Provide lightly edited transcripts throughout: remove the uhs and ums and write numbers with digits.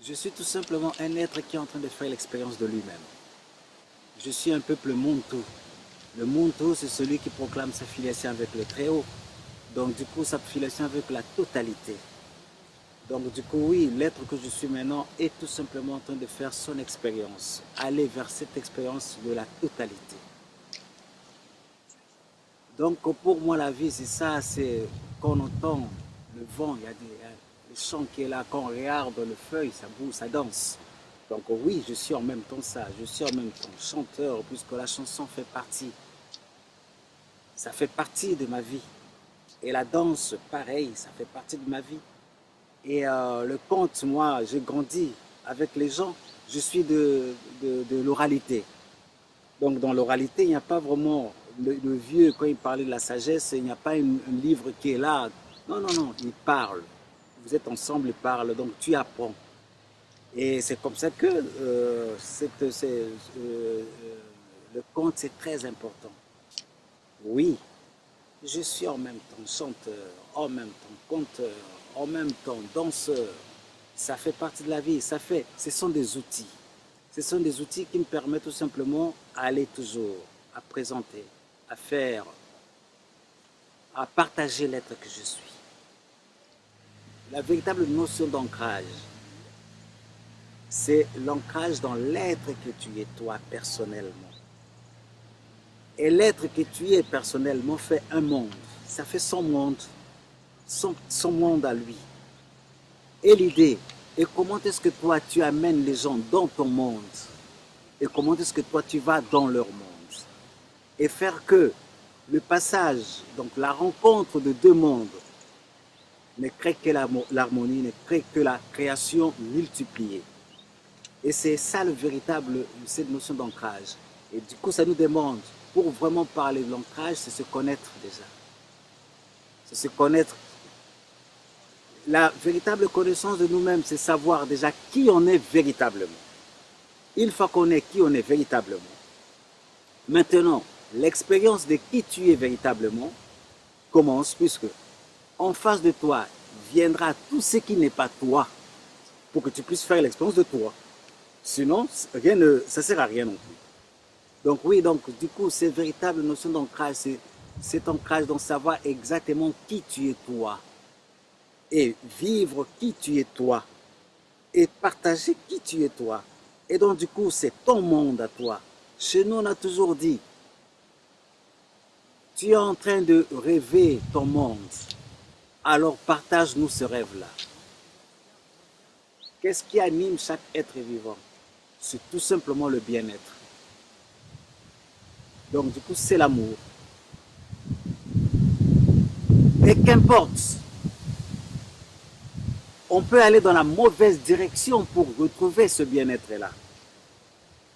Je suis tout simplement un être qui est en train de faire l'expérience de lui-même. Je suis un peuple Muntu. Le Muntu, c'est celui qui proclame sa filiation avec le Très-Haut. Donc du coup, sa filiation avec la totalité. Donc du coup, oui, l'être que je suis maintenant est tout simplement en train de faire son expérience. Aller vers cette expérience de la totalité. Donc pour moi, la vie, c'est ça, c'est quand on entend le vent, il y a des chants qui est là, quand on regarde le feuille, ça bouge, ça danse. Donc oui, je suis en même temps ça, je suis en même temps chanteur, puisque la chanson fait partie, ça fait partie de ma vie. Et la danse, pareil, ça fait partie de ma vie. Et le conte, moi, j'ai grandi avec les gens, je suis de l'oralité. Donc dans l'oralité, il n'y a pas vraiment le vieux, quand il parlait de la sagesse, il n'y a pas un livre qui est là. Non, non, non, il parle. Vous êtes ensemble, il parle, donc tu apprends. Et c'est comme ça que le conte, c'est très important. Oui, je suis en même temps chanteur, en même temps conteur, en même temps danseur. Ça fait partie de la vie. Ce sont des outils. Ce sont des outils qui me permettent tout simplement d'aller toujours, à présenter, à faire, à partager l'être que je suis. La véritable notion d'ancrage, c'est l'ancrage dans l'être que tu es toi personnellement. Et l'être que tu es personnellement fait un monde. Ça fait son monde, son monde à lui. Et l'idée, et comment est-ce que toi tu amènes les gens dans ton monde? Et comment est-ce que toi tu vas dans leur monde? Et faire que le passage, donc la rencontre de deux mondes, ne crée que l'harmonie, ne crée que la création multipliée. Et c'est ça le véritable, cette notion d'ancrage. Et du coup, ça nous demande, pour vraiment parler de l'ancrage, c'est se connaître déjà. C'est se connaître. La véritable connaissance de nous-mêmes, c'est savoir déjà qui on est véritablement. Une fois qu'on est qui on est véritablement, maintenant, l'expérience de qui tu es véritablement commence, puisque en face de toi viendra tout ce qui n'est pas toi pour que tu puisses faire l'expérience de toi. Sinon, ça ne sert à rien non plus. Donc oui, donc du coup, cette véritable notion d'ancrage, c'est cet ancrage dans savoir exactement qui tu es toi et vivre qui tu es toi et partager qui tu es toi. Et donc du coup, c'est ton monde à toi. Chez nous, on a toujours dit, tu es en train de rêver ton monde, alors partage-nous ce rêve-là. Qu'est-ce qui anime chaque être vivant? C'est tout simplement le bien-être. Donc du coup, c'est l'amour. Et qu'importe, on peut aller dans la mauvaise direction pour retrouver ce bien-être-là.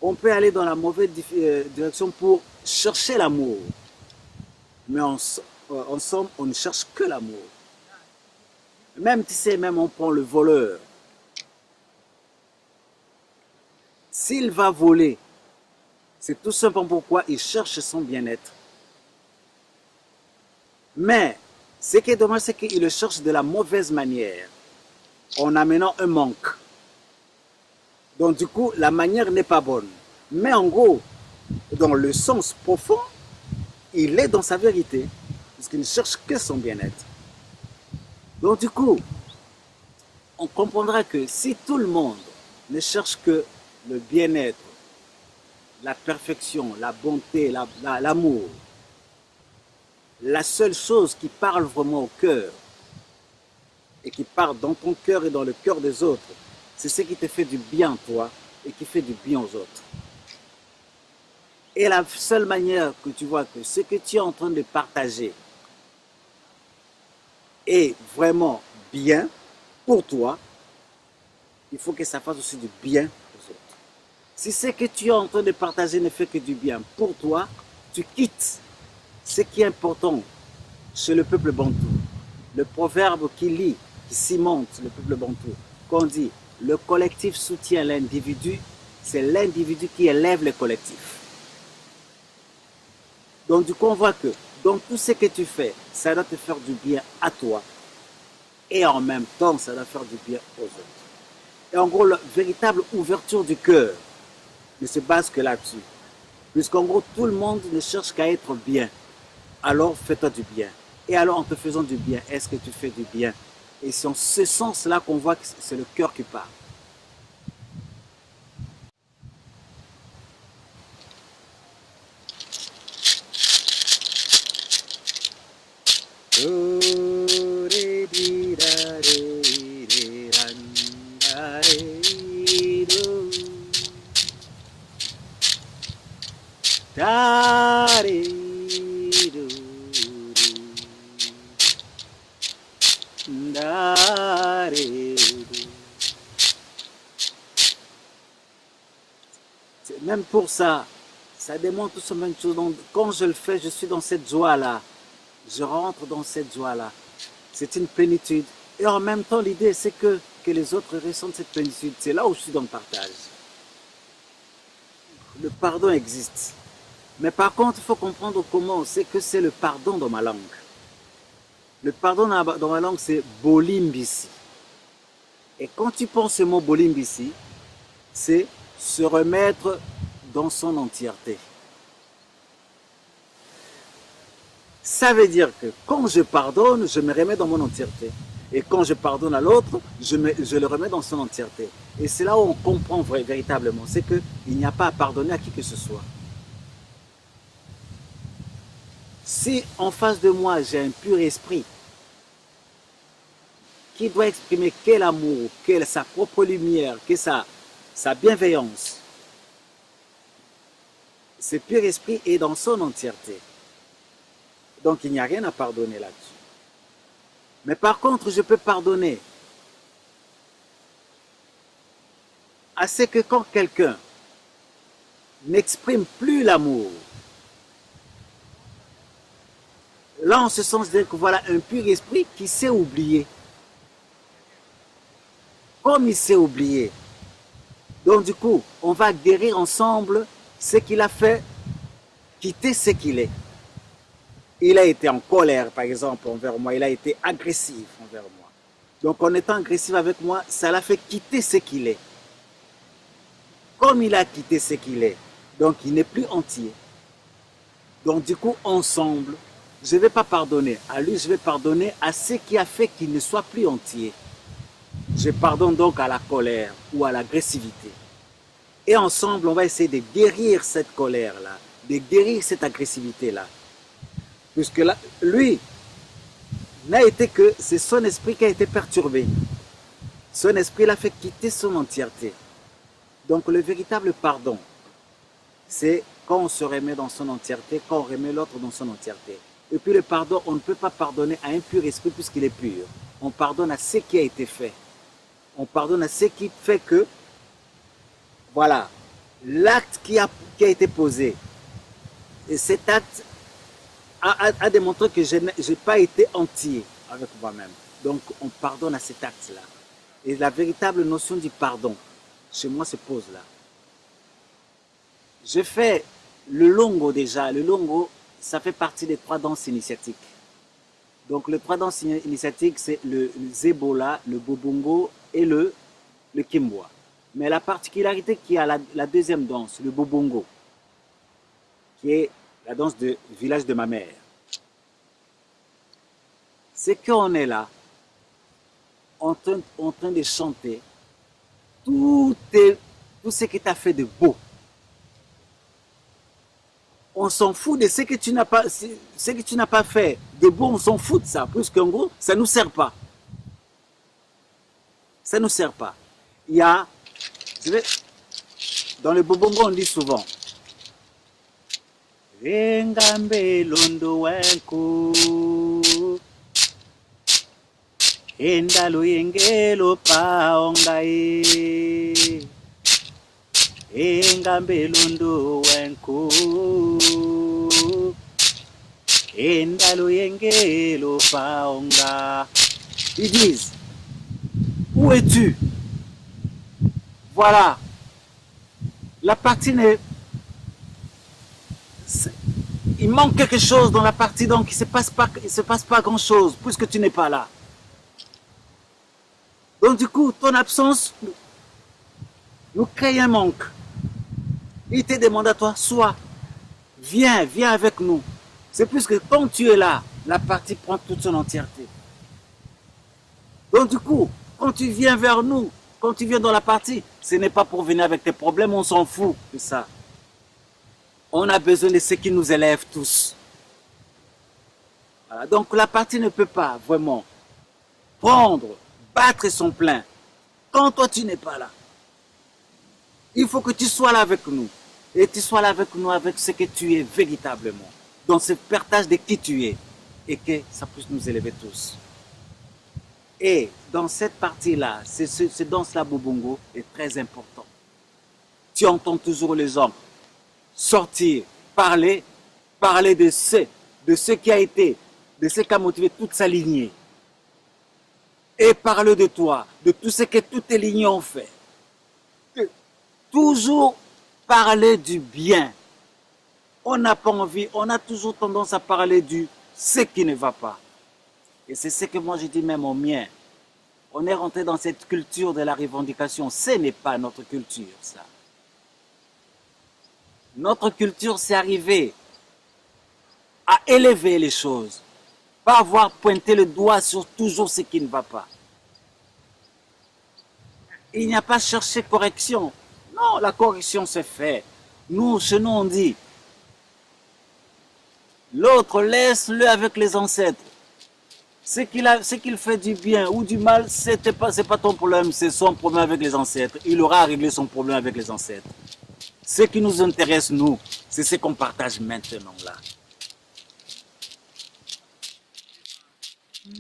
On peut aller dans la mauvaise direction pour chercher l'amour. Mais en somme, on ne cherche que l'amour. Même, tu sais, même on prend le voleur. S'il va voler, c'est tout simplement pourquoi il cherche son bien-être. Mais, ce qui est dommage, c'est qu'il le cherche de la mauvaise manière, en amenant un manque. Donc, du coup, la manière n'est pas bonne. Mais en gros, dans le sens profond, il est dans sa vérité, puisqu'il ne cherche que son bien-être. Donc, du coup, on comprendra que si tout le monde ne cherche que le bien-être, la perfection, la bonté, l'amour, la seule chose qui parle vraiment au cœur et qui parle dans ton cœur et dans le cœur des autres, c'est ce qui te fait du bien, toi, et qui fait du bien aux autres. Et la seule manière que tu vois que ce que tu es en train de partager est vraiment bien pour toi, il faut que ça fasse aussi du bien aux autres. Si ce que tu es en train de partager ne fait que du bien pour toi, tu quittes ce qui est important chez le peuple bantou. Le proverbe qui lie, qui cimente le peuple bantou, qu'on dit le collectif soutient l'individu, c'est l'individu qui élève le collectif. Donc du coup, on voit que dans tout ce que tu fais, ça doit te faire du bien à toi et en même temps, ça doit faire du bien aux autres. Et en gros, la véritable ouverture du cœur ne se base que là-dessus. Puisqu'en gros, tout le monde ne cherche qu'à être bien. Alors, fais-toi du bien. Et alors, en te faisant du bien, est-ce que tu fais du bien? Et c'est en ce sens-là qu'on voit que c'est le cœur qui parle. Même pour ça, ça démontre tout simplement une chose. Donc, quand je le fais, je suis dans cette joie-là. Je rentre dans cette joie-là. C'est une plénitude. Et en même temps, l'idée, c'est que les autres ressentent cette plénitude. C'est là où je suis dans le partage. Le pardon existe. Mais par contre, il faut comprendre comment c'est que c'est le pardon dans ma langue. Le pardon dans ma langue, c'est bolimbisi. Et quand tu penses ce mot bolimbisi, c'est se remettre dans son entièreté. Ça veut dire que quand je pardonne, je me remets dans mon entièreté. Et quand je pardonne à l'autre, je le remets dans son entièreté. Et c'est là où on comprend véritablement, c'est qu'il n'y a pas à pardonner à qui que ce soit. Si en face de moi, j'ai un pur esprit qui doit exprimer quel amour, quelle sa propre lumière, quelle sa bienveillance, ce pur esprit est dans son entièreté. Donc il n'y a rien à pardonner là-dessus. Mais par contre, je peux pardonner à ce que quand quelqu'un n'exprime plus l'amour, là, en ce sens, dire que voilà un pur esprit qui s'est oublié. Comme il s'est oublié. Donc du coup, on va guérir ensemble ce qu'il a fait, quitter ce qu'il est. Il a été en colère, par exemple, envers moi. Il a été agressif envers moi. Donc en étant agressif avec moi, ça l'a fait quitter ce qu'il est. Comme il a quitté ce qu'il est, donc il n'est plus entier. Donc du coup, ensemble, je ne vais pas pardonner à lui, je vais pardonner à ce qui a fait qu'il ne soit plus entier. Je pardonne donc à la colère ou à l'agressivité. Et ensemble, on va essayer de guérir cette colère-là, de guérir cette agressivité-là. Puisque là, lui n'a été que, c'est son esprit qui a été perturbé. Son esprit l'a fait quitter son entièreté. Donc le véritable pardon, c'est quand on se remet dans son entièreté, quand on remet l'autre dans son entièreté. Et puis le pardon, on ne peut pas pardonner à un pur esprit puisqu'il est pur. On pardonne à ce qui a été fait. On pardonne à ce qui fait que, voilà, l'acte qui a été posé, et cet acte a démontré que je n'ai pas été entier avec moi-même. Donc on pardonne à cet acte-là. Et la véritable notion du pardon, chez moi, se pose là. Je fais le longo déjà. Le longo, ça fait partie des 3 danses initiatiques. Donc les 3 danses initiatiques, c'est le zebola, le bobongo et le kimboa. Mais la particularité qui a la deuxième danse, le bobongo, qui est la danse du village de ma mère, c'est qu'on est là, en train de chanter tout ce que tu as fait de beau. On s'en fout de ce que tu n'as pas fait de beau, on s'en fout de ça, puisqu'en gros, ça ne nous sert pas. Ça ne nous sert pas. Il y a, dans le bobongo, on dit souvent, Engambe londo wenku Endalo yengelo paongai Engambe londo wenku Endalo yengelo paonga. Ils disent, où es-tu? Voilà. La partie n'est... Il manque quelque chose dans la partie, donc il ne se passe pas grand-chose, puisque tu n'es pas là. Donc du coup, ton absence nous créent un manque. Il te demande à toi, sois, viens, viens avec nous. C'est plus que quand tu es là, la partie prend toute son entièreté. Donc du coup, quand tu viens vers nous, quand tu viens dans la partie, ce n'est pas pour venir avec tes problèmes, on s'en fout de ça. On a besoin de ce qui nous élève tous. Voilà. Donc la partie ne peut pas vraiment prendre, battre son plein quand toi tu n'es pas là. Il faut que tu sois là avec nous. Et tu sois là avec nous avec ce que tu es véritablement. Dans ce partage de qui tu es. Et que ça puisse nous élever tous. Et dans cette partie-là, ce danse-là, Bobongo, est très important. Tu entends toujours les hommes sortir, parler de ce qui a été, de ce qui a motivé toute sa lignée. Et parler de toi, de tout ce que toutes tes lignées ont fait. Toujours parler du bien. On n'a pas envie, on a toujours tendance à parler du ce qui ne va pas. Et c'est ce que moi je dis même aux miens. On est rentré dans cette culture de la revendication. Ce n'est pas notre culture, ça. Notre culture, c'est arriver à élever les choses. Pas avoir pointé le doigt sur toujours ce qui ne va pas. Il n'y a pas cherché correction. Non, la correction se fait. Nous, chez nous, on dit, l'autre, laisse-le avec les ancêtres. Ce qu'il fait du bien ou du mal, c'est pas ton problème, c'est son problème avec les ancêtres. Il aura réglé son problème avec les ancêtres. Ce qui nous intéresse, nous, c'est ce qu'on partage maintenant là.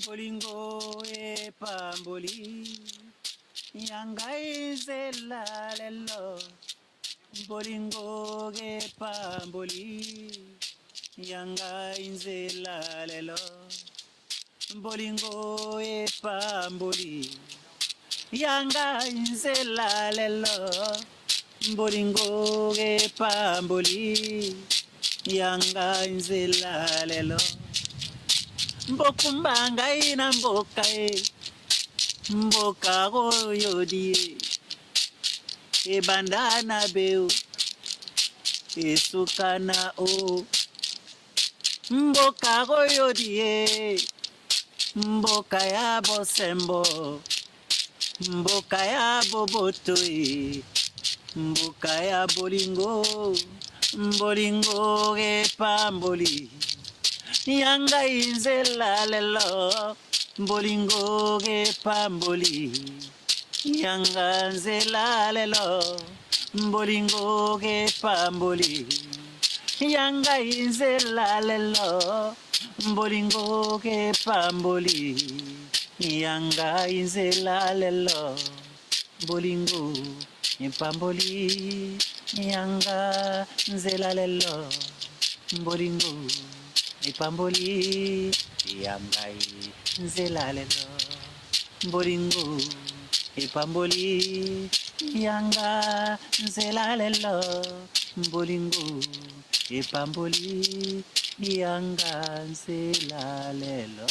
Bolingo e pamboli, yangai zela lelo. Bolingo e pamboli, yangai zela lelo. Bolingo e pamboli, yangai zela lelo. Bolingo e pamboli, yangai zela lelo. Mbokumbanga ina mboka mboka goyodi bandana beu sukana o mboka goyodi mboka ya bosembo mboka ya boboto mboka ya bolingo bolingo pamboli yanga inzela lelo bolingo pamboli yanga nzela lelo bolingo pamboli yanga inzela lelo bolingo pamboli yanga inzela lelo bolingo pamboli yanga nzela lelo bolingo pamboli yangai nzela lelo bolingo pamboli yanga nzela lelo bolingo pamboli yanga nzela lelo.